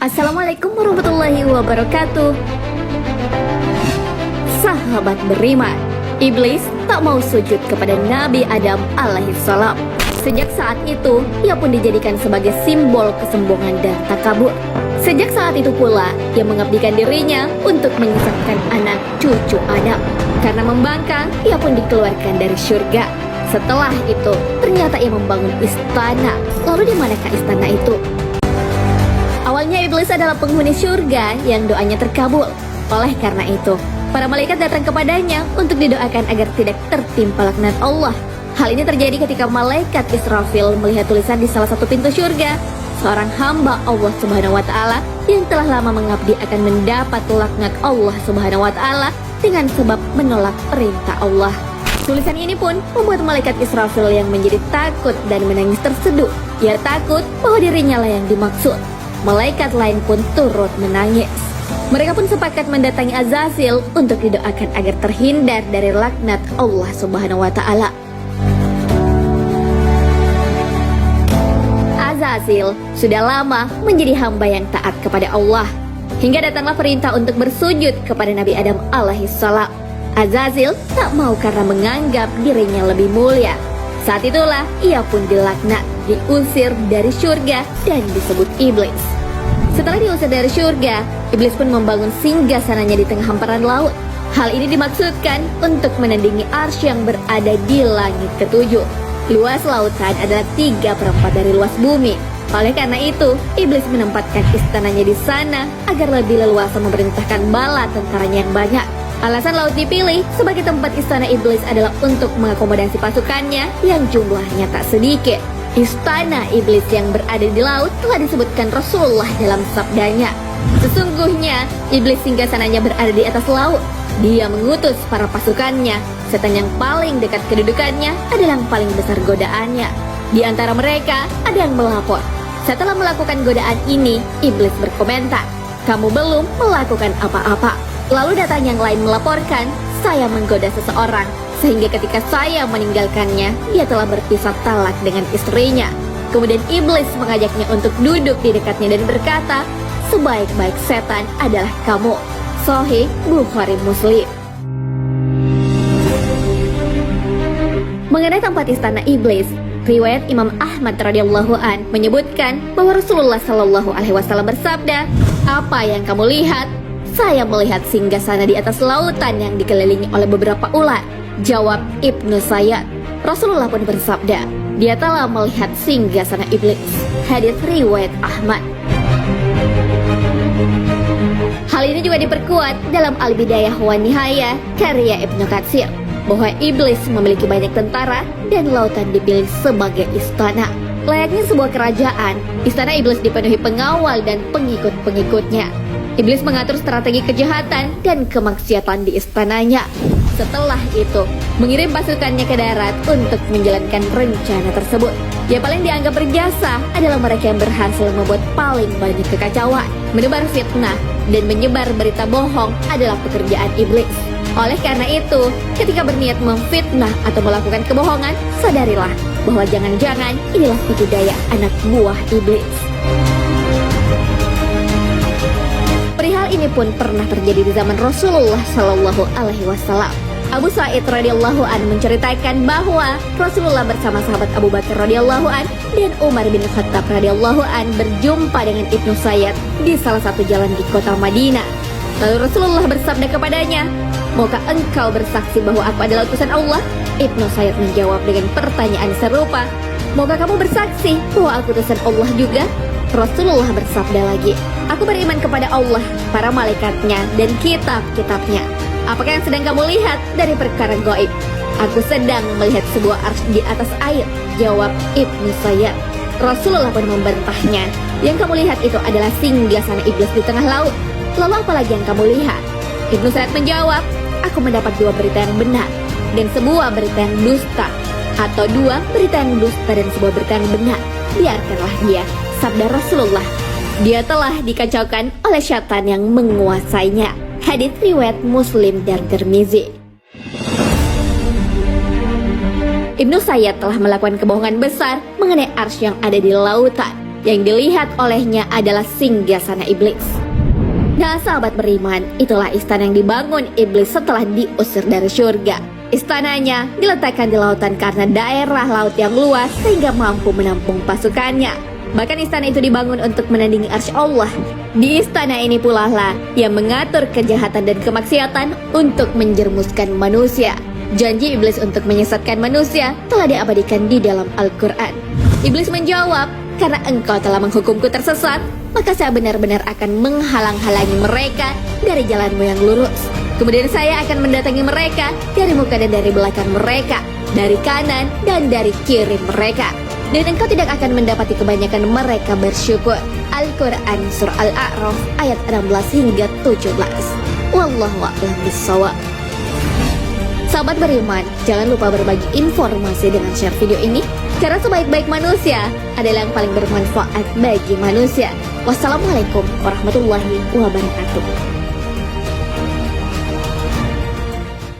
Assalamualaikum warahmatullahi wabarakatuh. Sahabat beriman, iblis tak mau sujud kepada Nabi Adam alaihissalam. Sejak saat itu, ia pun dijadikan sebagai simbol kesombongan dan takabur. Sejak saat itu pula, ia mengabdikan dirinya untuk menyesatkan anak cucu Adam. Karena membangkang, ia pun dikeluarkan dari surga. Setelah itu, ternyata ia membangun istana. Lalu di manakah istana itu? Awalnya iblis adalah penghuni surga yang doanya terkabul. Oleh karena itu, para malaikat datang kepadanya untuk didoakan agar tidak tertimpa laknat Allah. Hal ini terjadi ketika malaikat Israfil melihat tulisan di salah satu pintu surga. Seorang hamba Allah Subhanahu wa Ta'ala yang telah lama mengabdi akan mendapat laknat Allah Subhanahu wa Ta'ala dengan sebab menolak perintah Allah. Tulisan ini pun membuat malaikat Israfil yang menjadi takut dan menangis terseduh. Ia takut bahwa dirinya lah yang dimaksud. Malaikat lain pun turut menangis. Mereka pun sepakat mendatangi Azazil untuk didoakan agar terhindar dari laknat Allah Subhanahu wa Ta'ala. Azazil sudah lama menjadi hamba yang taat kepada Allah, hingga datanglah perintah untuk bersujud kepada Nabi Adam alaihissalam. Azazil tak mau karena menganggap dirinya lebih mulia. Saat itulah ia pun dilaknat, diusir dari surga dan disebut iblis. Setelah diusir dari surga, iblis pun membangun singgasananya di tengah hamparan laut. Hal ini dimaksudkan untuk menandingi arsy yang berada di langit ketujuh. Luas lautan adalah 3/4 dari luas bumi. Oleh karena itu, iblis menempatkan istananya di sana agar lebih leluasa memerintahkan bala tentaranya yang banyak. Alasan laut dipilih sebagai tempat istana iblis adalah untuk mengakomodasi pasukannya yang jumlahnya tak sedikit. Istana iblis yang berada di laut telah disebutkan Rasulullah dalam sabdanya. Sesungguhnya, iblis singgasananya berada di atas laut. Dia mengutus para pasukannya. Setan yang paling dekat kedudukannya adalah yang paling besar godaannya. Di antara mereka ada yang melapor. Setelah melakukan godaan ini, iblis berkomentar, "Kamu belum melakukan apa-apa." Lalu datang yang lain melaporkan, "Saya menggoda seseorang, sehingga ketika saya meninggalkannya, dia telah berpisah talak dengan istrinya." Kemudian iblis mengajaknya untuk duduk di dekatnya dan berkata, "Sebaik-baik setan adalah kamu." Sahih Bukhari Muslim. Mengenai tempat istana iblis, riwayat Imam Ahmad radhiyallahu an menyebutkan bahwa Rasulullah shallallahu alaihi wasallam bersabda, "Apa yang kamu lihat?" "Saya melihat singgasana di atas lautan yang dikelilingi oleh beberapa ular," jawab Ibnu Sayyad. Rasulullah pun bersabda, "Dia telah melihat singgasana iblis." Hadits riwayat Ahmad. Hal ini juga diperkuat dalam Al-Bidayah wa Nihayah karya Ibnu Katsir, bahwa iblis memiliki banyak tentara dan lautan dipilih sebagai istana. Layaknya sebuah kerajaan, istana iblis dipenuhi pengawal dan pengikut-pengikutnya. Iblis mengatur strategi kejahatan dan kemaksiatan di istananya. Setelah itu, mengirim pasukannya ke darat untuk menjalankan rencana tersebut. Yang paling dianggap berjasa adalah mereka yang berhasil membuat paling banyak kekacauan. Menebar fitnah dan menyebar berita bohong adalah pekerjaan iblis. Oleh karena itu, ketika berniat memfitnah atau melakukan kebohongan, sadarilah bahwa jangan-jangan inilah tipu daya anak buah iblis. Perihal ini pun pernah terjadi di zaman Rasulullah Shallallahu Alaihi Wasallam. Abu Sa'id radhiyallahu an menceritakan bahwa Rasulullah bersama sahabat Abu Bakar radhiyallahu an dan Umar bin Khattab radhiyallahu an berjumpa dengan Ibnu Sayyad di salah satu jalan di kota Madinah. Lalu Rasulullah bersabda kepadanya, "Maukah engkau bersaksi bahwa aku adalah utusan Allah?" Ibnu Sayyad menjawab dengan pertanyaan serupa, "Maukah kamu bersaksi bahwa aku utusan Allah juga?" Rasulullah bersabda lagi, "Aku beriman kepada Allah, para malaikatnya, dan kitab-kitabnya. Apakah yang sedang kamu lihat dari perkara gaib?" "Aku sedang melihat sebuah arsy di atas air," jawab Ibnu Sayyad. Rasulullah pun membantahnya, "Yang kamu lihat itu adalah singgasana iblis di tengah laut. Lalu apa lagi yang kamu lihat?" Ibnu Sayyad menjawab, "Aku mendapat 2 berita yang benar dan sebuah berita yang dusta, atau 2 berita yang dusta dan sebuah berita yang benar. Biarkanlah dia." Sabda Rasulullah, "Dia telah dikacaukan oleh syaitan yang menguasainya." Hadits riwayat Muslim dan Tirmizi. Ibnu Sayyad telah melakukan kebohongan besar mengenai arsy yang ada di lautan. yang dilihat olehnya adalah singgasana iblis. Nah sahabat beriman, itulah istana yang dibangun iblis setelah diusir dari surga. Istananya diletakkan di lautan karena daerah laut yang luas sehingga mampu menampung pasukannya. Bahkan istana itu dibangun untuk menandingi arsy Allah. Di istana ini pula lah yang mengatur kejahatan dan kemaksiatan untuk menjermuskan manusia. Janji iblis untuk menyesatkan manusia telah diabadikan di dalam Al-Quran. Iblis menjawab, karena engkau telah menghukumku tersesat, maka saya benar-benar akan menghalang-halangi mereka dari jalanmu yang lurus. Kemudian saya akan mendatangi mereka dari muka dan dari belakang mereka, dari kanan dan dari kiri mereka. Dan engkau tidak akan mendapati kebanyakan mereka bersyukur. Al-Quran Surah Al-A'raf ayat 16 hingga 17. Wallahu a'lam bishawab. Sahabat beriman, jangan lupa berbagi informasi dengan share video ini, karena sebaik-baik manusia adalah yang paling bermanfaat bagi manusia. Wassalamualaikum warahmatullahi wabarakatuh.